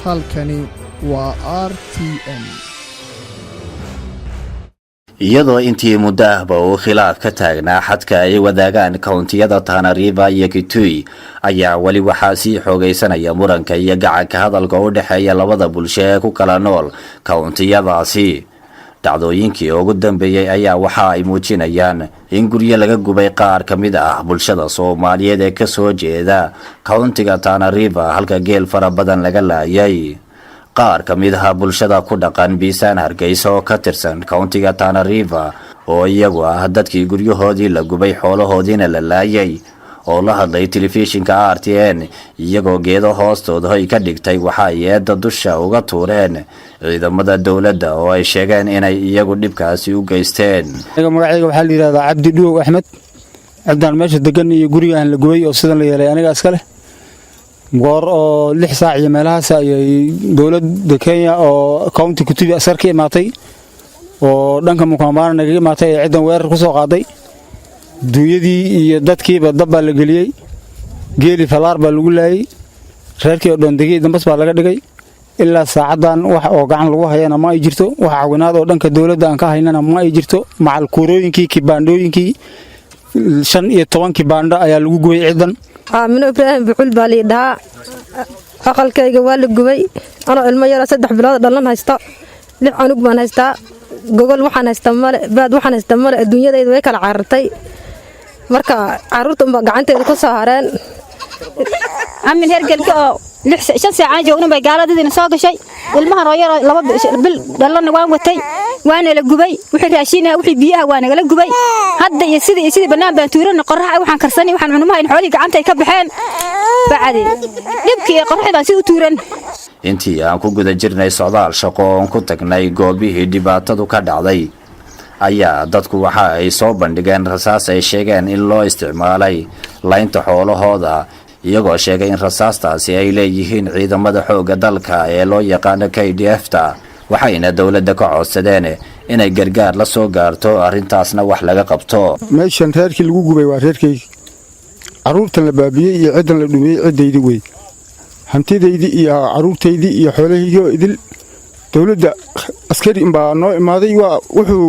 halkani waa RTN. iyadoo intii muddo ahba uu khilaaf ka taagnaa xadka ay wadaagaan kountiyada Tana River iyo Kitui ayaa wali waxaa sii xoogaysanaya muranka iyo gacanka hadalka u dhaxeeya labada bulsho ee ku kala nool kountiyadaasi. dhacdooyinkii ugu dambeeyay ayaa waxa ay muujinayaan in guryo laga gubay qaar ka mid ah bulshada Soomaaliyeed ee ka soo jeeda countiga Tana River halka geel fara badan laga laayay. qaar ka mid ah bulshada ku dhaqan Biisaan Hargeysa oo ka tirsan countiga Tana River oo iyagu ah dadkii guryahoodii la gubay xoolahoodiina la laayay oo la hadlay telefishinka RTN iyagoo geedo hoostooda ay ka dhigtay waxa ay eedda dusha uga tuureen ciidamada dawladda oo ay sheegeen inay iyagu dhibkaasi u geysteen. magacayga waxaa la yiraahdaa Cabdi Dhuuw Axmed cabdaan meesha degan iyo gurigaan la gubay oo sidan la yeelay aniga iska leh goor oo 6 saac iyo meelahaas ay dawladda Kenya oo county Kitui asar ka imaatay oo dhanka Mukambana naga imaatay ee ciidan weerar ku soo qaaday duuyadii iyo dadkiiba dab baa la geliyay geeli falaar baa lagu laayay reerkii oo dhan degay dambas baa laga dhigay ilaa saacadan wax oo gacan lagu hayana ma ay jirto wax caawinaad oo dhanka dawladda aan ka haynana ma ay jirto macal kuurooyinkii kibaandooyinkii 15 kibaanda ayaa lagu gubay ciidan Aamino Ibrahim Buxul baa la dhahaa aqalkayga waa la gubay ana ilmo yar 3 bilood dhalan haysta 6 anug baan haystaa gogol waxaan haystaa male baad waxaan haystaa male adduunyadayda way kala carartay marka caruurta uma gacanteeda ku soo hareen amin hergelka oo 5 saac joogna bay gaaladina soo gashay ilmaha rooyar 2 bil dhalan waan watay waana la gubay wixii raashin ah wixii biyaha waana la gubay hadda iyo sidii banaan baan tuuran qorrax waxaan karsanay waxaan cunumaha in xooliga gacanta ay ka baxeen bacdi dibkii qorraxda si u tuuran. intii aan ku guda jirnay socdaal shaqo oo ku tagnay goobihii dhibaatadu ka dhacday ayaa dadku waxa ay soo bandhigeen rasaas ay sheegeen in loo isticmaalay laynta xoolahooda iyagoo sheegay in rasaastaasi ay leeyihiin ciidamada xoogga dalka ee loo yaqaan KDF-ta waxayna dawladda ka codsadeen inay gargaar la soo gaarto arrintaasna wax laga qabto. meeshan reerkii lagu gubay waa reerkay caruurtan la baabiyay iyo ciidan la dhumiyay ciidaydii way hantideydii iyo caruurteydii iyo xoolahayga idil dawladda askari baa noo imaaday waa wuxuu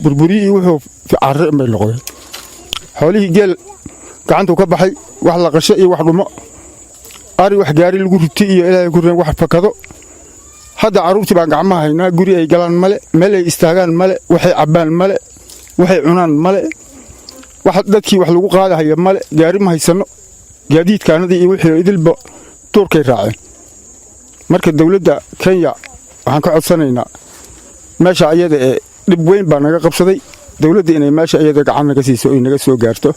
burburiyay wuxuu carre bay noqday xoolihii geel gacantu ka baxay wax la qashay iyo wax dhumo ari wax gaari lagu rutay iyo ilaahay ku reen wax fakado hadda caruurtii baan gacmaha haynaa guri ay galaan male meel ay istaagaan male waxay cabaan male waxay cunaan male wax dadkii wax lagu qaadayo male gaari ma haysano gaadiidkaanadii iyo wixii idilba turkay raaceen marka dawladda Kenya waxaan ka codsanaynaa meesha ayada ee dib weyn baa naga qabsaday dawladda inay meesha ayada gacan naga siiso oo naga soo gaarto.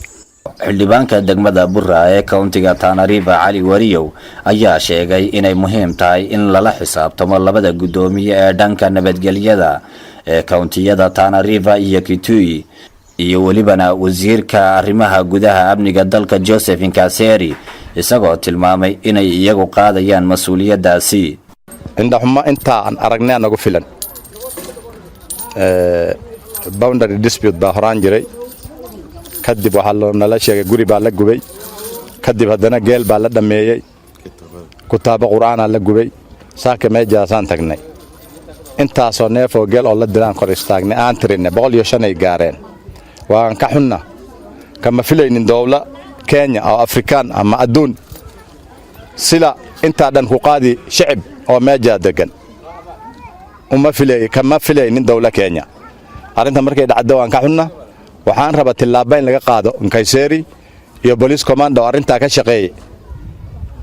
xildhibaanka degmada Burra ee countiga Tana River Cali Wariyow ayaa sheegay inay muhiim tahay in lala xisaabtamo labada gudoomiye ee dhanka nabadgelyada ee countiyada Tana River iyo Kitui iyo walibana wasiirka arrimaha gudaha amniga dalka Joseph Nkaseri isagoo tilmaamay inay iyagu qaadayaan mas'uuliyadaasi. indhaxuma inta aan aragnay nagu filan boundary dispute baa horaan jiray kadib waxa loo nala sheegay guri baa la gubay kadib haddana geel baa la dhameeyay kitaabo quraana la gubay saaka meejaasaan tagnay intaasoo neefoo geel oo la dilaan kor istaagnay aan tirinay 105 ay gaareen waan ka xunna kama filaynin dawla Kenya oo Afrikaan ama adduun sila inta dhan ku qaadi shacab oo meeja degan kama filaynin dawla Kenya arinta markay dhacdo waan ka xunna waxaan rabaa tilaabo in laga qaado Nkaseri iyo police command oo arinta ka shaqeeyay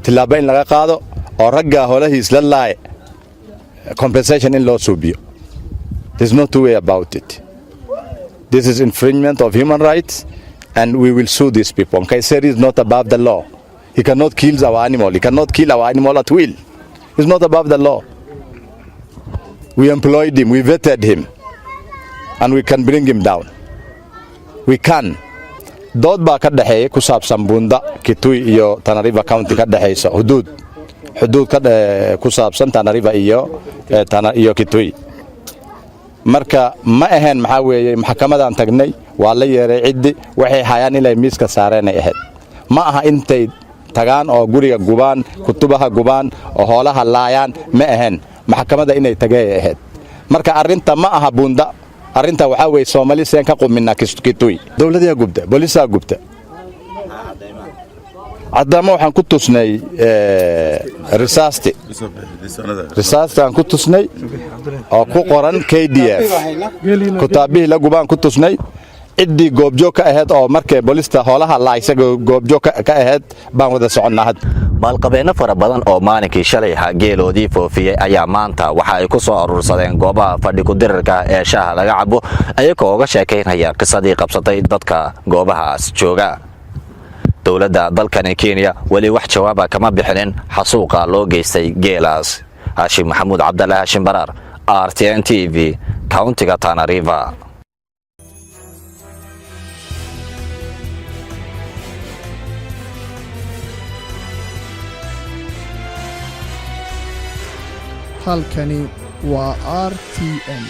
tilaabo in laga qaado oo ragga holahiis la laay compensation in loo suubiyo. There's no two way about it. This is infringement of human rights and we will sue these people. Nkaseri is not above the law. He cannot kill our animal. He cannot kill our animal at will. He's not above the law. We employed him, we vetted him, and we can bring him down. We can. dood baa ka dhaxeeyay ku saabsan Bunda Kitui iyo Tana River County ka dhaxeysa xuduud ka ku saabsan Tana River iyo Kitui marka ma ahayn maxaa weeye maxkamadan tagnay waa la yeeray cidi waxay hayaan inay miiska saareen ay ahayd ma aha intay tagaan oo guriga gubaan kutubaha gubaan oo hoolaha laayaan ma ahayn maxkamadda inay tagee ahayd marka arrinta ma aha buunda arrinta waxaa weeye Soomaali seen ka qumina Kitui dawladda gubta booliska gubta عدما waxaan ku tusnay risaastaan ku tusnay oo ku qoran KDF kutaabihi la gubaan ku tusnay cidii goobjoog ka ahayd oo markay boolista hoolaha laaysa goobjoog ka ahayd baan wada soconnaa maalqabeeno fara badan oo maalinkii shalay geeloodii foofiyay ayaa maanta waxa ay ku soo urursadeen goobaha fadhi ku dirarka ee shaaha laga cabo ayagoo uga sheekaynaya qisadii qabsatay dadka goobahaas jooga dawladda dalkani Kenya wali wax jawaab kama bixinin xasuuqa loo geystay geelaas Hashim Maxamuud Cabdallah Hashim Barar RTN TV countiga Tana River halkani waa RTN